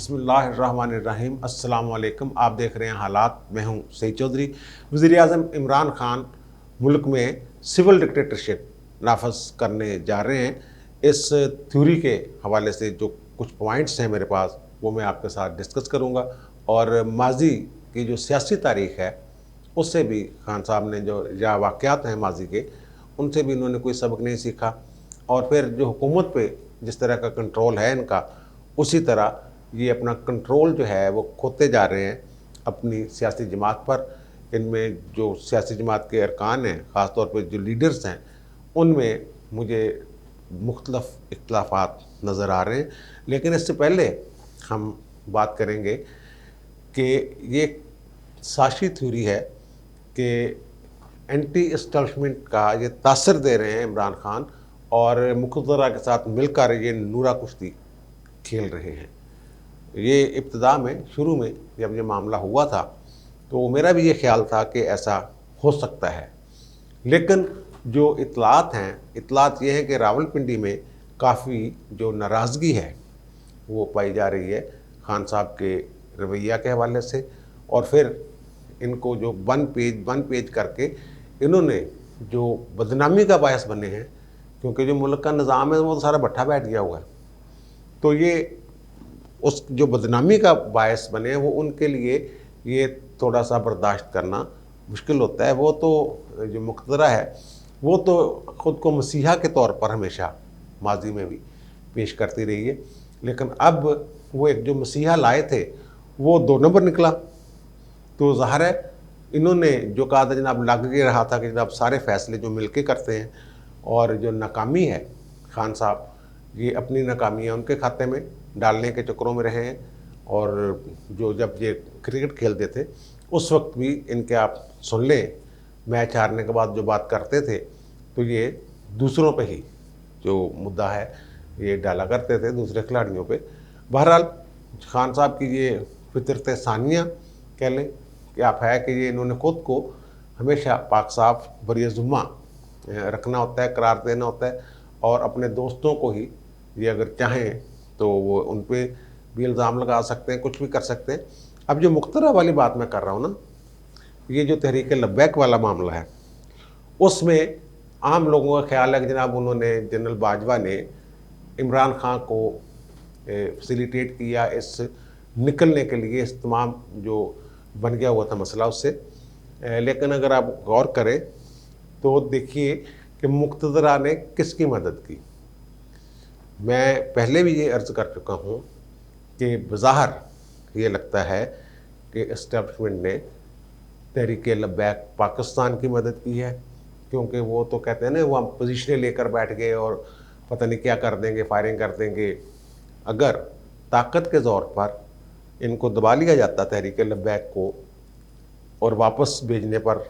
बिस्मिल्लाहिर्रहमानिर्रहीम। अस्सलाम वालेकुम। आप देख रहे हैं हालात। मैं हूं सईद चौधरी। वज़ीर-ए-आज़म इमरान खान मुल्क में सिविल डिक्टेटरशिप नाफज करने जा रहे हैं। इस थ्योरी के हवाले से जो कुछ पॉइंट्स हैं मेरे पास, वो मैं आपके साथ डिस्कस करूंगा। और माजी की जो सियासी तारीख है उससे भी खान साहब ने जो या वाक़यात हैं माजी के, उनसे भी इन्होंने कोई सबक नहीं सीखा। और फिर जो हुकूमत पे जिस तरह का कंट्रोल है इनका, उसी तरह ये अपना कंट्रोल जो है वो खोते जा रहे हैं अपनी सियासी जमात पर। इनमें जो सियासी जमात के अरकान हैं, ख़ास तौर पे जो लीडर्स हैं, उनमें मुझे मुख्तलफ़ इख्तिलाफ़ात नज़र आ रहे हैं। लेकिन इससे पहले हम बात करेंगे कि ये साशी थ्योरी है कि एंटी इस्टेब्लिशमेंट का ये तासर दे रहे हैं इमरान खान, और मुक़तदरा के साथ मिलकर ये नूरा कुश्ती खेल रहे हैं। ये इब्तिदा में, शुरू में जब ये मामला हुआ था, तो मेरा भी ये ख्याल था कि ऐसा हो सकता है। लेकिन जो इतलात हैं, इतलात ये हैं कि रावलपिंडी में काफ़ी जो नाराज़गी है वो पाई जा रही है खान साहब के रवैया के हवाले से। और फिर इनको जो वन पेज करके इन्होंने जो बदनामी का बायस बने हैं, क्योंकि जो मुल्क का निज़ाम है वो तो सारा भट्ठा बैठ गया हुआ है, तो ये उस जो बदनामी का बायस बने हैं वो उनके लिए ये थोड़ा सा बर्दाश्त करना मुश्किल होता है। वो तो जो मुक़तदरा है वो तो ख़ुद को मसीहा के तौर पर हमेशा माजी में भी पेश करती रही है, लेकिन अब वो एक जो मसीहा लाए थे वो 2 नंबर निकला। तो ज़ाहिर है इन्होंने जो कहा था, जनाब लग ये रहा था कि जनाब सारे फ़ैसले जो मिल के करते हैं, और जो नाकामी है खान साहब, ये अपनी नाकामियाँ उनके खाते में डालने के चक्करों में रहे हैं। और जो जब ये क्रिकेट खेलते थे उस वक्त भी इनके आप सुन लें, मैच हारने के बाद जो बात करते थे, तो ये दूसरों पे ही जो मुद्दा है ये डाला करते थे, दूसरे खिलाड़ियों पे। बहरहाल खान साहब की ये फितरत सानिया कह लें कि आप है कि ये इन्होंने ख़ुद को हमेशा पाक साफ बरिए-ज़िम्मा रखना होता है, करार देना होता है, और अपने दोस्तों को ही ये अगर चाहें तो वो उन पे भी इल्ज़ाम लगा सकते हैं, कुछ भी कर सकते हैं। अब जो मुख्तरा वाली बात मैं कर रहा हूँ ना, ये जो तहरीक लब्बैक वाला मामला है, उसमें आम लोगों का ख्याल है कि जनाब उन्होंने, जनरल बाजवा ने इमरान खान को फैसिलिटेट किया इस निकलने के लिए, इस तमाम जो बन गया हुआ था मसला उससे। लेकिन अगर आप गौर करें तो देखिए कि मुक़तदरा ने किसकी मदद की। मैं पहले भी ये अर्ज़ कर चुका हूँ कि बज़ाहिर ये लगता है कि इस्टेब्लिशमेंट ने तहरीक लब्बैक पाकिस्तान की मदद की है, क्योंकि वो तो कहते हैं ना, वो हम पोजीशनें लेकर बैठ गए और पता नहीं क्या कर देंगे, फायरिंग कर देंगे। अगर ताकत के ज़ोर पर इनको दबा लिया जाता तहरीक लब्बैक को, और वापस भेजने पर,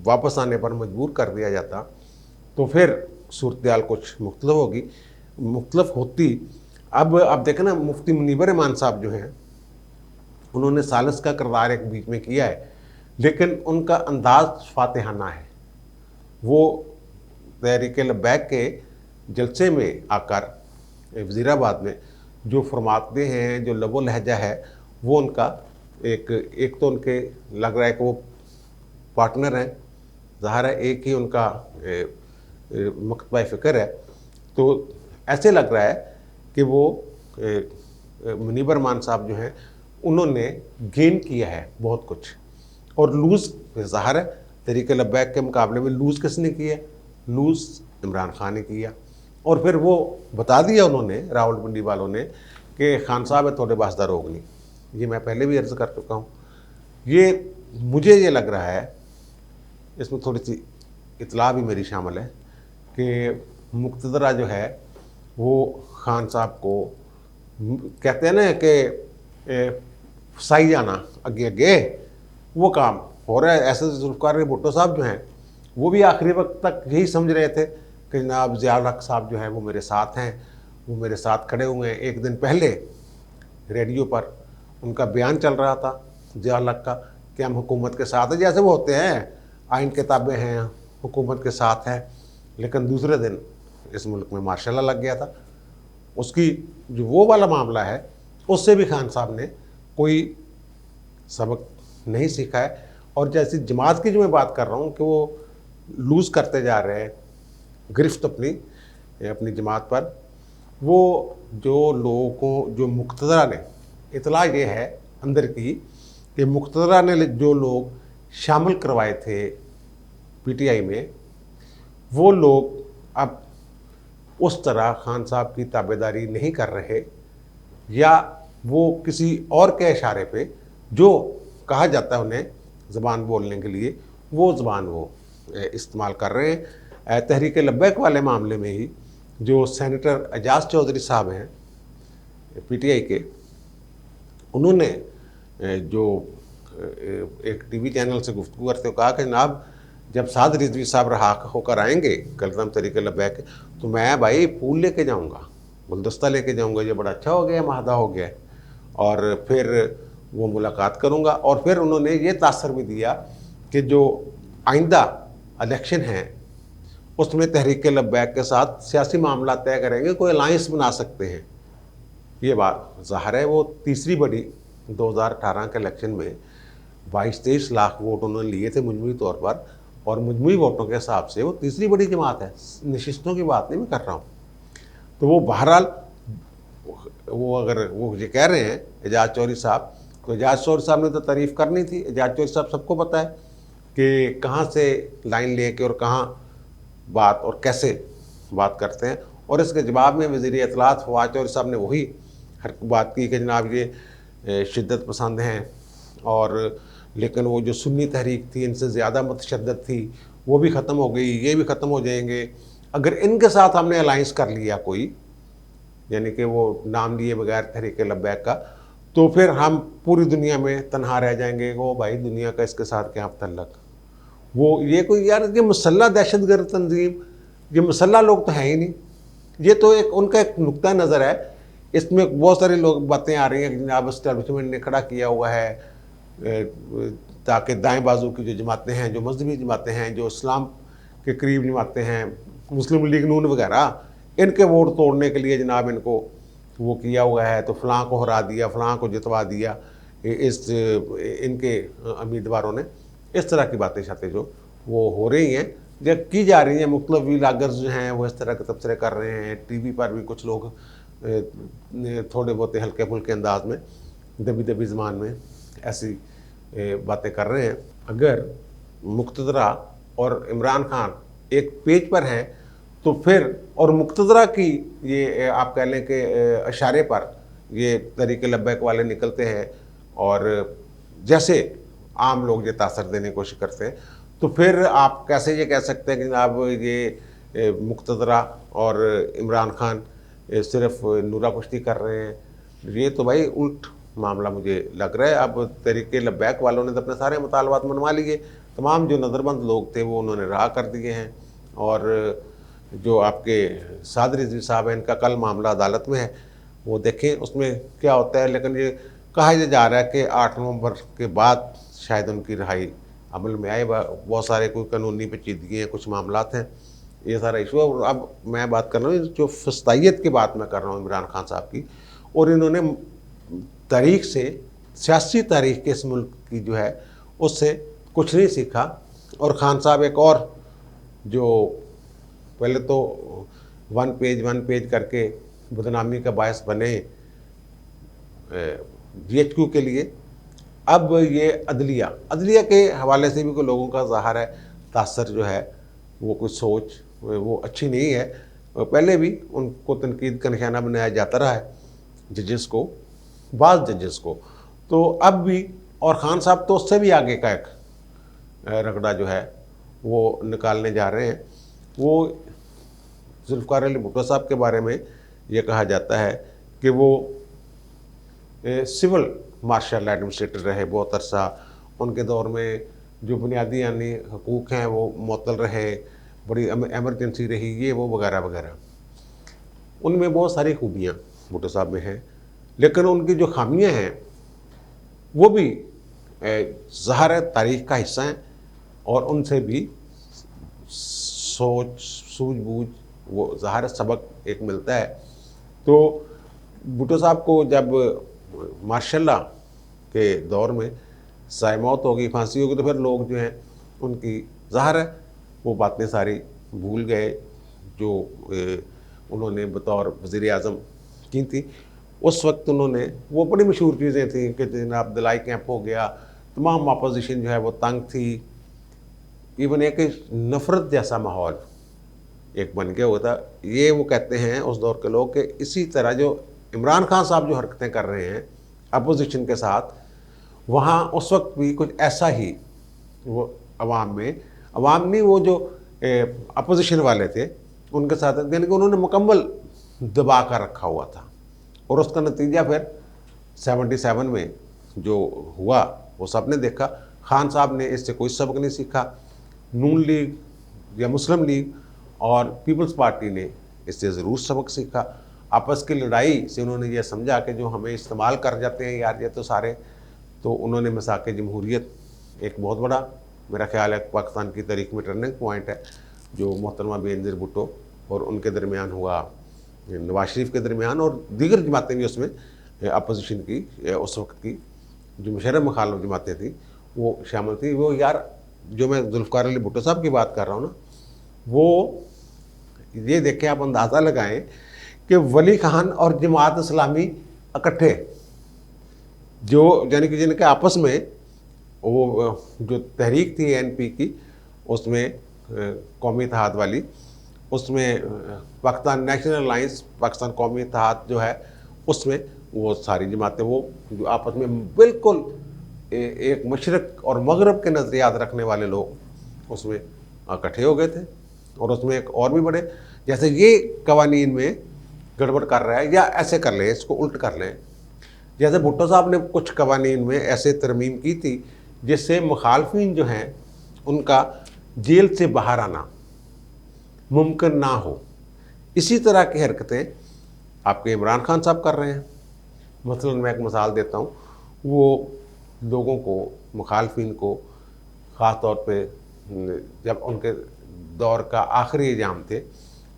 वापस आने पर मजबूर कर दिया जाता, तो फिर सूरत-ए-हाल कुछ मुख्तलिफ होती। अब आप देखें ना, मुफ्ती मुनीबर रहमान साहब जो हैं, उन्होंने सालिस का किरदार एक बीच में किया है, लेकिन उनका अंदाज़ फातिहाना है। वो तहरीक लब्बैक के जलसे में आकर वज़ीराबाद में जो फरमाते हैं, जो लबो लहजा है, वो उनका एक तो उनके लग रहा है कि वो पार्टनर हैं, ज़ाहिर है एक ही उनका मकतबा फ़िक्र है। तो ऐसे लग रहा है कि वो मुनीबर रहमान साहब जो हैं, उन्होंने गेन किया है बहुत कुछ, और लूज़ ज़ाहिर है तहरीक लब्बैक के मुकाबले में लूज़ किसने किया? लूज़ इमरान खान ने किया। और फिर वो बता दिया उन्होंने, रावलपिंडी वालों ने, कि खान साहब है थोड़े वास्ता रोग नहीं। ये मैं पहले भी अर्ज़ कर चुका हूँ। ये मुझे ये लग रहा है, इसमें थोड़ी सी इतला भी मेरी शामिल है, कि मुक़तदरा जो है वो खान साहब को कहते हैं ना कि फसाई जाना, अगे अगे वो काम हो रहा है। ऐसे जुल्फ़िकार भुट्टो साहब जो हैं, वो भी आखिरी वक्त तक यही समझ रहे थे कि जनाब ज़िया हक़ साहब जो हैं वो मेरे साथ हैं, वो मेरे साथ खड़े हुए हैं। एक दिन पहले रेडियो पर उनका बयान चल रहा था ज़िया हक़ का कि हम हुकूमत के साथ हैं, जैसे वो होते हैं, आइन किताबें हैं, हुकूमत के साथ हैं। लेकिन दूसरे दिन इस मुल्क में मार्शल लॉ लग गया था। उसकी जो वो वाला मामला है उससे भी खान साहब ने कोई सबक नहीं सीखा है। और जैसी जमात की जो मैं बात कर रहा हूँ कि वो लूज़ करते जा रहे हैं गिरफ्त अपनी अपनी जमात पर, वो जो लोगों को, जो मुक़्तदरा ने, इतला ये है अंदर की कि मुक़्तदरा ने जो लोग शामिल करवाए थे पीटीआई में, वो लोग अब उस तरह खान साहब की ताबेदारी नहीं कर रहे, या वो किसी और के इशारे पे जो कहा जाता है उन्हें ज़बान बोलने के लिए, वो ज़बान वो इस्तेमाल कर रहे हैं। तहरीक लब्बैक वाले मामले में ही जो सेनेटर एजाज चौधरी साहब हैं पीटीआई के, उन्होंने जो एक टीवी चैनल से गुफ्तगू करते हुए कहा कि जनाब जब साद रिजवी साहब रहा होकर आएंगे कलदम तहरीक लब्बैक, तो मैं भाई फूल लेके जाऊंगा, गुलदस्ता लेके जाऊंगा, ये बड़ा अच्छा हो गया, महादा हो गया, और फिर वो मुलाकात करूंगा। और फिर उन्होंने ये तासर भी दिया कि जो आइंदा इलेक्शन है उसमें तहरीक लब्बैक के साथ सियासी मामला तय करेंगे, कोई अलायंस बना सकते हैं। ये बात ज़ाहिर है वो तीसरी बड़ी 2018 के इलेक्शन में 22-23 लाख वोट उन्होंने लिए थे मुजमूई तौर पर, और मुजमूई वोटों के हिसाब से वो तीसरी बड़ी जमात है, नशिस्तों की बात नहीं मैं कर रहा हूँ। तो वो बहरहाल वो अगर वो ये कह रहे हैं एजाज चौधरी साहब, तो एजाज चौधरी साहब ने तो तारीफ़ करनी थी। एजाज चौधरी साहब सबको पता है कि कहाँ से लाइन लेके और कहाँ बात और कैसे बात करते हैं। और इसके जवाब में वज़ीर इत्तलात फवाद चौधरी साहब ने वही हर बात की कि जनाब ये शिद्दत पसंद हैं, और लेकिन वो जो सुन्नी तहरीक थी इनसे ज़्यादा मुतशद्दद थी, वो भी ख़त्म हो गई, ये भी ख़त्म हो जाएंगे अगर इनके साथ हमने अलाइंस कर लिया कोई, यानी कि वो नाम लिए बगैर तहरीक लब्बैक का, तो फिर हम पूरी दुनिया में तनहा रह जाएंगे। वो भाई दुनिया का इसके साथ क्या तल्लक, वो ये कोई यार ये मुसल्ला दहशतगर्द तंजीम, ये मुसल्ला लोग तो हैं ही नहीं। ये तो एक उनका एक नुक्ता नज़र है, इसमें बहुत सारे लोग बातें आ रही हैं कि जनाब एस्टेब्लिशमेंट ने खड़ा किया हुआ है ताकि दाएं बाजू की जो जमातें हैं, जो मजहबी जमातें हैं, जो इस्लाम के करीब जमातें हैं, मुस्लिम लीग नून वगैरह, इनके वोट तोड़ने के लिए जनाब इनको वो किया हुआ है, तो फ़लाँ को हरा दिया, फ़लाँ को जितवा दिया इस इनके उम्मीदवारों ने। इस तरह की बातें शातें जो वो हो रही हैं, जब की जा रही हैं, मुख्तलिफ व्लॉगर्स जो हैं वो इस तरह के तबसरे कर रहे हैं। टीवी पर भी कुछ लोग थोड़े बहुत हल्के फुल्के अंदाज में दबी दबी ज़बान में ऐसी बातें कर रहे हैं। अगर मुक़्तदरा और इमरान खान एक पेज पर हैं, तो फिर और मुक़्तदरा की ये आप कह लें कि इशारे पर ये तहरीक लब्बैक वाले निकलते हैं और जैसे आम लोग ये तासर देने की कोशिश करते हैं, तो फिर आप कैसे ये कह सकते हैं कि जनाब ये मुक़्तदरा और इमरान खान सिर्फ नूरा कुश्ती कर रहे हैं। ये तो भाई उल्ट मामला मुझे लग रहा है। अब तहरीक लब्बैक वालों ने तो अपने सारे मुतालबात मनवा लिए, तमाम जो नज़रबंद लोग थे वो उन्होंने रहा कर दिए हैं, और जो आपके साद रिजवी साहब हैं इनका कल मामला अदालत में है, वो देखें उसमें क्या होता है। लेकिन ये कहा जा रहा है कि 8 नवंबर के बाद शायद उनकी रिहाई अमल में आए। बहुत सारे कोई कानूनी पेचीदगी हैं, कुछ मामलात हैं, ये सारा इशू है। और अब मैं बात कर रहा हूँ जो फस्तायत की बात मैं कर रहा हूँ इमरान खान साहब की, और इन्होंने तारीख से, सियासी तारीख के इस मुल्क की जो है उससे कुछ नहीं सीखा। और खान साहब एक और जो पहले तो वन पेज करके बदनामी का बायस बने GHQ के लिए, अब ये अदलिया के हवाले से भी कोई लोगों का ज़ाहिर है तासर जो है वो कोई सोच वो अच्छी नहीं है। पहले भी उनको तनकीद का निशाना बनाया जाता रहा है जजेस को, बाज़ जजेस को, तो अब भी। और ख़ान साहब तो उससे भी आगे का एक रगड़ा जो है वो निकालने जा रहे हैं। वो जुल्फ़िकार अली भुट्टो साहब के बारे में ये कहा जाता है कि वो सिविल मार्शल एडमिनिस्ट्रेटर रहे बहुत अरसा, उनके दौर में जो बुनियादी यानी हकूक़ हैं वो मुअत्तल रहे, बड़ी एमरजेंसी रही, ये वो वगैरह वगैरह। उनमें बहुत सारी खूबियाँ भुट्टो साहब में हैं, लेकिन उनकी जो खामियाँ हैं वो भी ज़ाहिर तारीख़ का हिस्सा हैं, और उनसे भी सोच सूझबूझ वो ज़ाहिर सबक एक मिलता है। तो भुट्टो साहब को जब मार्शल लॉ के दौर में साय मौत होगी, फांसी होगी, तो फिर लोग जो हैं उनकी ज़ाहिर है वो बातें सारी भूल गए जो उन्होंने बतौर वज़ीर आज़म की थी। उस वक्त उन्होंने वो बड़ी मशहूर चीज़ें थी कि जनाब दिलाई कैंप हो गया, तमाम अपोजिशन जो है वो तंग थी, इवन एक नफ़रत जैसा माहौल एक बन गया हुआ था। ये वो कहते हैं उस दौर के लोग कि इसी तरह जो इमरान खान साहब जो हरकतें कर रहे हैं अपोजिशन के साथ, वहाँ उस वक्त भी कुछ ऐसा ही वो अवाम में, अवाम नहीं, वो जो अपोजिशन वाले थे उनके साथ, यानी कि उन्होंने मुकम्मल दबा कर रखा हुआ था। और उसका नतीजा फिर 77 में जो हुआ वो सब ने देखा। खान साहब ने इससे कोई सबक नहीं सीखा, नून लीग या मुस्लिम लीग और पीपल्स पार्टी ने इससे ज़रूर सबक सीखा। आपस की लड़ाई से उन्होंने ये समझा कि जो हमें इस्तेमाल कर जाते हैं यार ये तो सारे, तो उन्होंने मसाक जमहूरियत एक बहुत बड़ा मेरा ख्याल है पाकिस्तान की तारीख में टर्निंग पॉइंट है, जो मोहतरमा बेनज़ीर भुट्टो और उनके दरमियान हुआ, नवाज शरीफ के दरमियान, और दीगर जमातें भी उसमें अपोजिशन की उस वक्त की जो मुशर्रफ मुखालिफ जमातें थी वो शामिल थी। वो यार जो मैं जुल्फ़िकार अली भुट्टो साहब की बात कर रहा हूँ ना, वो ये देखें आप अंदाज़ा लगाएं कि वली खान और जमात इस्लामी इकट्ठे, जो यानी कि जिनके आपस में वो जो तहरीक थी एनपी की, उसमें कौमी इत्तेहाद वाली, उसमें पाकिस्तान नेशनल अलायंस, पाकिस्तान कौमी इत्तेहाद जो है, उसमें वो सारी जमातें वो जो आपस में बिल्कुल एक मशरक़ और मगरब के नज़रियात रखने वाले लोग उसमें इकट्ठे हो गए थे। और उसमें एक और भी बड़े, जैसे ये कवानीन में गड़बड़ कर रहा है, या ऐसे कर लें, इसको उल्ट कर लें, जैसे भुट्टो साहब ने कुछ कवानीन में ऐसे तरमीम की थी जिससे मुखालफिन जो हैं उनका जेल से बाहर आना मुमकिन ना हो। इसी तरह की हरकतें आपके इमरान खान साहब कर रहे हैं। मसलन मैं एक मिसाल देता हूँ, वो लोगों को, मुखालफिन को, ख़ास तौर पे जब उनके दौर का आखिरी एग्ज़ाम थे,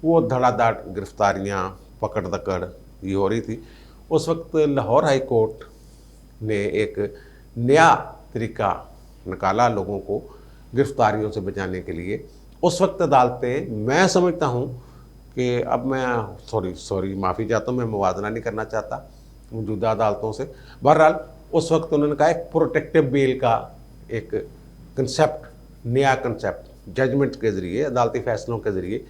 वो धड़ाधड़ गिरफ्तारियाँ, पकड़ दकड़ ये हो रही थी। उस वक्त लाहौर हाई कोर्ट ने एक नया तरीका निकाला लोगों को गिरफ्तारियों से बचाने के लिए। उस वक्त अदालतें, मैं समझता हूँ कि अब मैं सॉरी माफ़ी चाहता हूँ, मैं मुवाजना नहीं करना चाहता मौजूदा अदालतों से। बहरहाल उस वक्त उन्होंने कहा एक प्रोटेक्टिव बेल का एक कंसेप्ट, नया कंसेप्ट जजमेंट के ज़रिए, अदालती फ़ैसलों के ज़रिए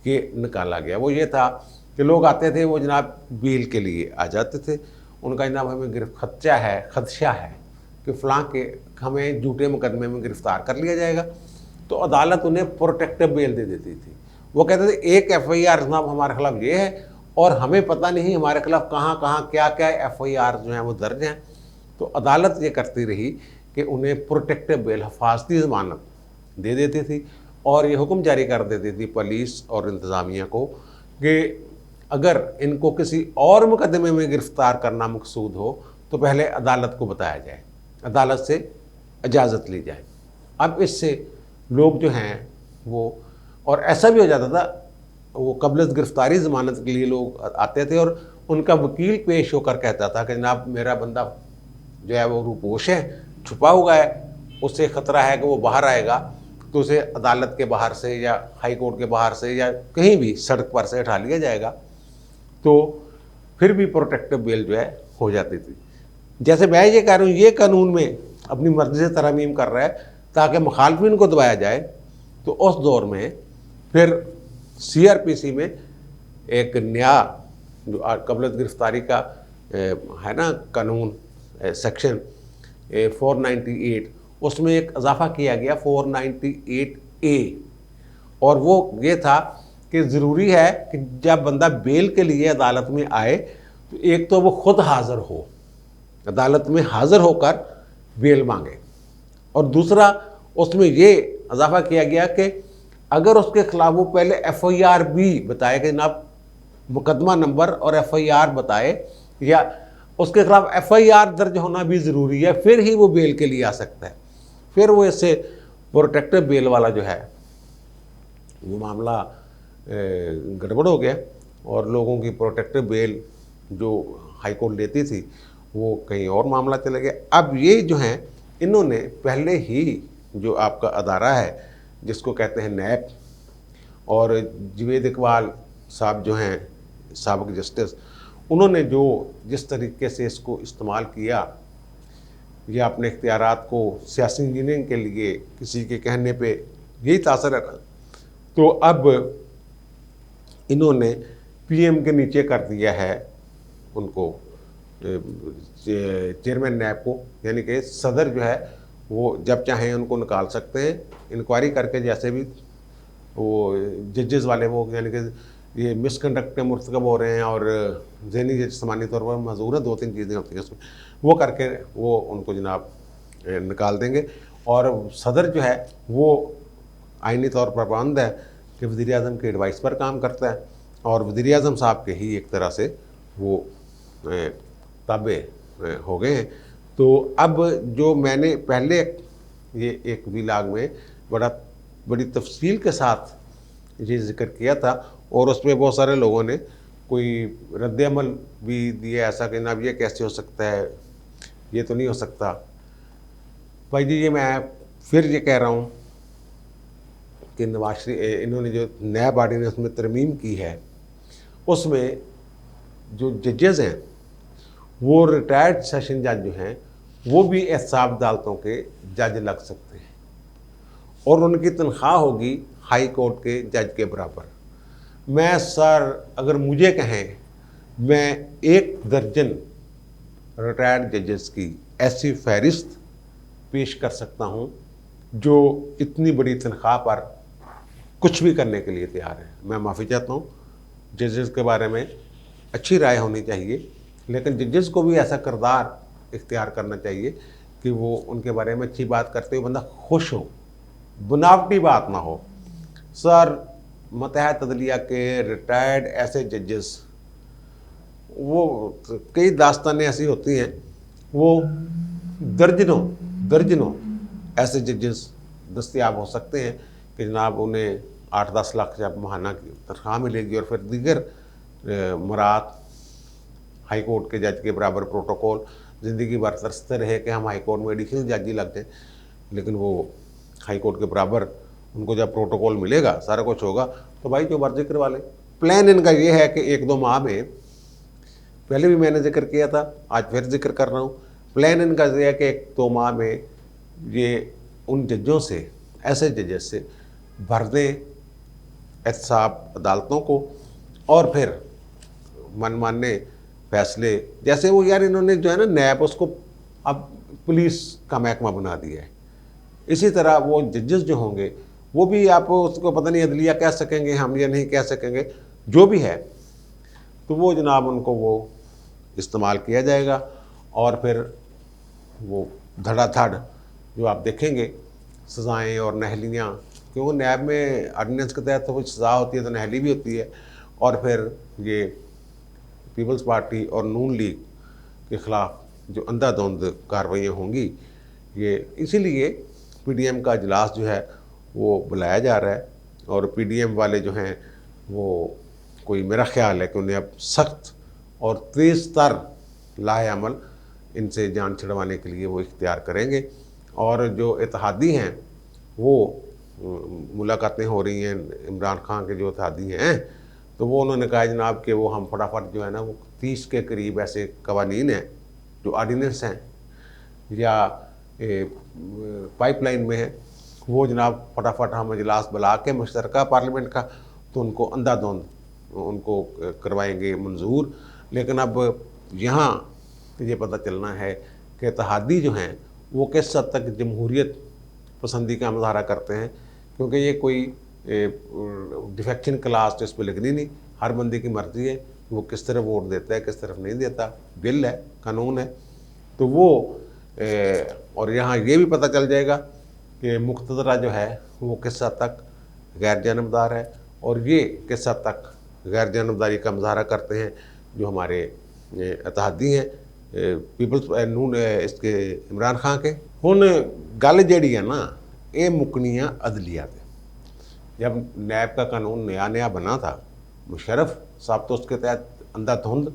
ये निकाला गया। वो ये था कि लोग आते थे, वो जनाब बेल के लिए आ जाते थे, उनका जनाब हमें खदशा है कि फ़लाँ के हमें झूठे मुकदमे में गिरफ़्तार कर लिया जाएगा, तो अदालत उन्हें प्रोटेक्टिव बेल दे देती थी। वो कहते थे एक FIR जनाब हमारे खिलाफ ये है और हमें पता नहीं हमारे खिलाफ कहाँ कहाँ क्या क्या FIR जो हैं वो दर्ज हैं। तो अदालत ये करती रही कि उन्हें प्रोटेक्टिव बेल, हिफाजती ज़मानत दे देती थी, और ये हुक्म जारी कर देती थी पुलिस और इंतज़ामिया को कि अगर इनको किसी और मुकदमे में गिरफ़्तार करना मकसूद हो तो पहले अदालत को बताया जाए, अदालत से इजाज़त ली जाए। अब इससे लोग जो हैं वो, और ऐसा भी हो जाता था, वो कबल गिरफ़्तारी ज़मानत के लिए लोग आते थे और उनका वकील पेश होकर कहता था कि जनाब मेरा बंदा जो है वो रूपोश है, छुपा हुआ है, उससे ख़तरा है कि वो बाहर आएगा, तो उसे अदालत के बाहर से या हाई कोर्ट के बाहर से या कहीं भी सड़क पर से उठा लिया जाएगा। तो फिर भी प्रोटेक्टिव बेल जो है हो जाती थी। जैसे मैं ये कह रहा हूँ, ये कानून में अपनी मर्जी से तरमीम कर रहा है ताकि मुखालफिन को दबाया जाए। तो उस दौर में फिर CRPC में एक नया जो कबल गिरफ्तारी का है ना कानून, सेक्शन 498, उसमें एक इजाफ़ा किया गया 498A, और वो ये था कि ज़रूरी है कि जब बंदा बेल के लिए अदालत में आए तो एक तो वो ख़ुद हाज़िर हो, अदालत में हाज़िर होकर बेल मांगे, और दूसरा उसमें ये इजाफ़ा किया गया कि अगर उसके ख़िलाफ़ वो पहले FIR भी बताए कि जनाब मुकदमा नंबर और FIR बताए, या उसके ख़िलाफ़ FIR दर्ज होना भी ज़रूरी है, फिर ही वो बेल के लिए आ सकता है। फिर वो इससे प्रोटेक्टिव बेल वाला जो है वो मामला गड़बड़ हो गया, और लोगों की प्रोटेक्टिव बेल जो हाई कोर्ट लेती थी वो कहीं और मामला चले गया। अब ये जो हैं इन्होंने पहले ही जो आपका अदारा है जिसको कहते हैं नैब, और जावेद इकबाल साहब जो हैं साबिक जस्टिस, उन्होंने जो जिस तरीके से इसको इस्तेमाल किया या अपने इख्तियारात को सियासी इंजीनियरिंग के लिए किसी के कहने पे यही तासर है, तो अब इन्होंने पीएम के नीचे कर दिया है उनको, चेयरमैन नैब को, यानी कि सदर जो है वो जब चाहें उनको निकाल सकते हैं इंक्वायरी करके। जैसे भी वो जजेस वाले वो यानी कि ये मिसकंडक्ट के मुर्तकब हो रहे हैं और ज़हनी जज सामान्य तौर पर मजूर है, 2-3 चीज़ें होती हैं उसमें, वो करके वो उनको जनाब निकाल देंगे। और सदर जो है वो आइनी तौर पर पाबंद है कि वज़ीर आज़म के एडवाइस पर काम करता है और वज़ीर आज़म साहब के ही एक तरह से वो ताबे हो गए हैं। तो अब जो मैंने पहले ये एक व्लॉग में बड़ी तफसील के साथ ये जिक्र किया था और उसमें बहुत सारे लोगों ने कोई रद्द-ए-अमल भी दिया ऐसा कि जनाब ये कैसे हो सकता है, ये तो नहीं हो सकता। भाई जी ये मैं फिर ये कह रहा हूँ कि नवाज शरीफ इन्होंने जो नैब ऑर्डिनेंस में तरमीम की है उसमें जो जजेज़ हैं वो रिटायर्ड सेशन जज जो हैं वो भी एहतसाब अदालतों के जज लग सकते हैं और उनकी तनख्वाह होगी हाई कोर्ट के जज के बराबर। मैं सर अगर मुझे कहें मैं 1 दर्जन रिटायर्ड जजेस की ऐसी फहरिस्त पेश कर सकता हूं जो इतनी बड़ी तनख्वाह पर कुछ भी करने के लिए तैयार है। मैं माफ़ी चाहता हूं, जजेस के बारे में अच्छी राय होनी चाहिए, लेकिन जजेस को भी ऐसा किरदार इख्तियार करना चाहिए कि वो उनके बारे में अच्छी बात करते हुए बंदा खुश हो, बनावटी बात ना हो। सर मतहत अदलिया के रिटायर्ड ऐसे जजेस, वो कई दास्तानें ऐसी होती हैं, वो दर्जनों ऐसे जजेस दस्तयाब हो सकते हैं कि जनाब उन्हें 8-10 लाख जब महाना की तनख्वाह मिलेगी और फिर दीगर मरात हाई कोर्ट के जज के बराबर प्रोटोकॉल ज़िंदगी भर तरसते रहे कि हम हाई कोर्ट में एडिशनल जज ही लग जाए, लेकिन वो हाई कोर्ट के बराबर उनको जब प्रोटोकॉल मिलेगा सारा कुछ होगा तो भाई जो बार जिक्र वाले प्लान इनका ये है कि 1-2 माह में, पहले भी मैंने जिक्र किया था आज फिर जिक्र कर रहा हूँ, प्लान इनका ये है कि 1-2 माह में ये उन जजों से, ऐसे जजेस से भर दें एहतसाब अदालतों को और फिर मनमाने फैसले, जैसे वो यार इन्होंने जो है ना नैब उसको अब पुलिस का महकमा बना दिया है, इसी तरह वो जजेस जो होंगे वो भी आप उसको पता नहीं अदलिया कह सकेंगे, हम ये नहीं कह सकेंगे, जो भी है तो वो जनाब उनको वो इस्तेमाल किया जाएगा और फिर वो धड़ाधड़ जो आप देखेंगे सज़ाएँ और नहलियाँ, क्योंकि नैब में ऑर्डिनेंस के तहत तो कुछ सज़ा होती है तो नहली भी होती है, और फिर ये पीपल्स पार्टी और नून लीग के ख़िलाफ़ जो अंधाधुंध कार्रवाइयाँ होंगी, ये इसीलिए पीडीएम का इजलास जो है वो बुलाया जा रहा है और पीडीएम वाले जो हैं वो कोई, मेरा ख्याल है कि उन्हें अब सख्त और तेज़ तर लाए अमल इनसे जान छिड़वाने के लिए वो इख्तियार करेंगे। और जो इत्तेहादी हैं वो मुलाकातें हो रही हैं इमरान खान के जो इत्तेहादी हैं, तो वो उन्होंने कहा जनाब कि वो हम फटाफट जो है ना वो 30 के करीब ऐसे कवानीन हैं जो ऑर्डिनेंस हैं या पाइपलाइन में है, वो जनाब फटाफट हम इजलास बुला के मुश्तरका पार्लियामेंट का तो उनको अंधाधुंध उनको करवाएंगे मंजूर। लेकिन अब यहाँ ये पता चलना है कि इत्तेहादी जो हैं वो किस हद तक जमहूरियत पसंदी का मुजाहरा करते हैं, क्योंकि ये कोई डिफेक्शन क्लास तो इस पर लगनी नहीं, हर बंदे की मर्ज़ी है वो किस तरफ वोट देता है किस तरफ नहीं देता, बिल है कानून है। तो वो और यहाँ ये भी पता चल जाएगा कि मुक़्तदरा जो है वो किस हद तक गैर जानबदार है और ये किस हद तक गैर जानबदारी का मुजाहरा करते हैं जो हमारे इत्तेहादी हैं पीपल्स नून इसके इमरान खान के। हुण गल जिहड़ी है ना ये मुकनी है अदलिया ते। जब नैब का कानून नया बना था, मुशर्रफ साहब तो उसके तहत अंधाधुंध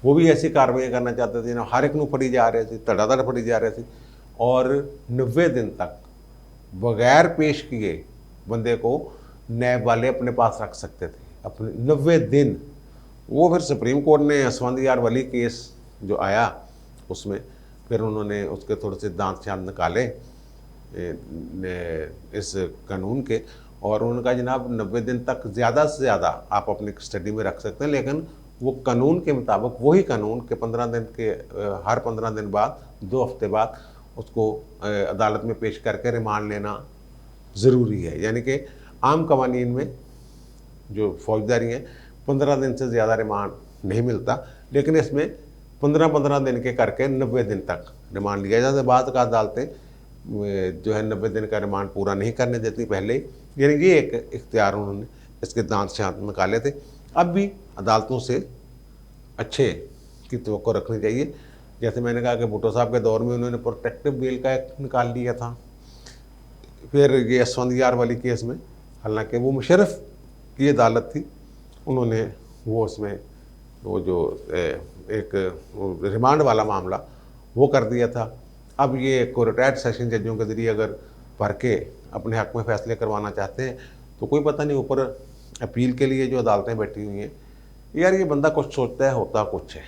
वो भी ऐसी कार्रवाई करना चाहते थे ना, हर एक नूं फड़ी जा रहे थे, धड़ाधड़ फड़ी जा रहे थे। और 90 दिन तक बगैर पेश किए बंदे को नैब वाले अपने पास रख सकते थे, अपने 90 दिन। वो फिर सुप्रीम कोर्ट ने असफंद यार वली केस जो आया उसमें फिर उन्होंने उसके थोड़े से दांत शांत निकाले इस कानून के, और उन्होंने कहा जनाब 90 दिन तक ज़्यादा से ज़्यादा आप अपनी कस्टडी में रख सकते हैं, लेकिन वो कानून के मुताबिक वही कानून के 15 दिन के हर 15 दिन बाद 2 हफ्ते बाद उसको अदालत में पेश करके रिमांड लेना ज़रूरी है। यानी कि आम कवानीन में जो फौजदारी हैं 15 दिन से ज़्यादा रिमांड नहीं मिलता, लेकिन इसमें 15-15 दिन के करके 90 दिन तक रिमांड लिया जाता है। बाद का अदालतें जो है 90 दिन का रिमांड पूरा नहीं करने देती पहले ही, यानी ये एक इख्तियार उन्होंने इसके दांत शांत निकाले थे। अब भी अदालतों से अच्छे की तवक्को रखनी चाहिए। जैसे मैंने कहा कि भुट्टो साहब के दौर में उन्होंने प्रोटेक्टिव बेल का एक्ट निकाल लिया था। फिर ये असफंद यार वाली केस में, हालांकि वो मुशर्रफ की अदालत थी, उन्होंने वो उसमें वो जो एक रिमांड वाला मामला वो कर दिया था। अब ये रिटायर्ड सेशन जजों के ज़रिए अगर भर के अपने हक़ में फ़ैसले करवाना चाहते हैं तो कोई पता नहीं, ऊपर अपील के लिए जो अदालतें बैठी हुई हैं, यार ये बंदा कुछ सोचता है होता कुछ है।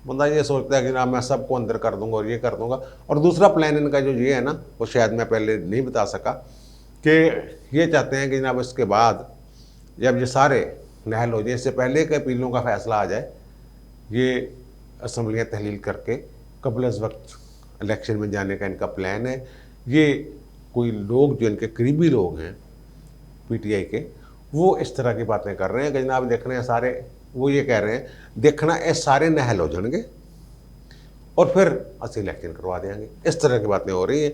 बंदा ये सोचता है कि ना मैं सबको अंदर कर दूंगा और ये कर दूंगा, और दूसरा प्लान इनका जो ये है ना, वो शायद मैं पहले नहीं बता सका, कि ये चाहते हैं कि जनाब इसके बाद जब ये सारे नहल हो जाए, इससे पहले कि अपीलों का फ़ैसला आ जाए, ये असम्बलियाँ तहलील करके कबल अज़ वक्त इलेक्शन में जाने का इनका प्लान है। ये कोई लोग जो इनके करीबी लोग हैं PTI के, वो इस तरह की बातें कर रहे हैं कि जनाब देख रहे हैं सारे, वो ये कह रहे हैं देखना ये सारे नहल हो जाएंगे और फिर असली इलेक्शन करवा देंगे। इस तरह की बातें हो रही हैं।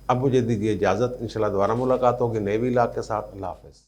अब मुझे दीजिए इजाज़त, इंशाल्लाह दोबारा मुलाकात होगी नए व्लॉग के साथ। अल्लाह हाफ़िज़।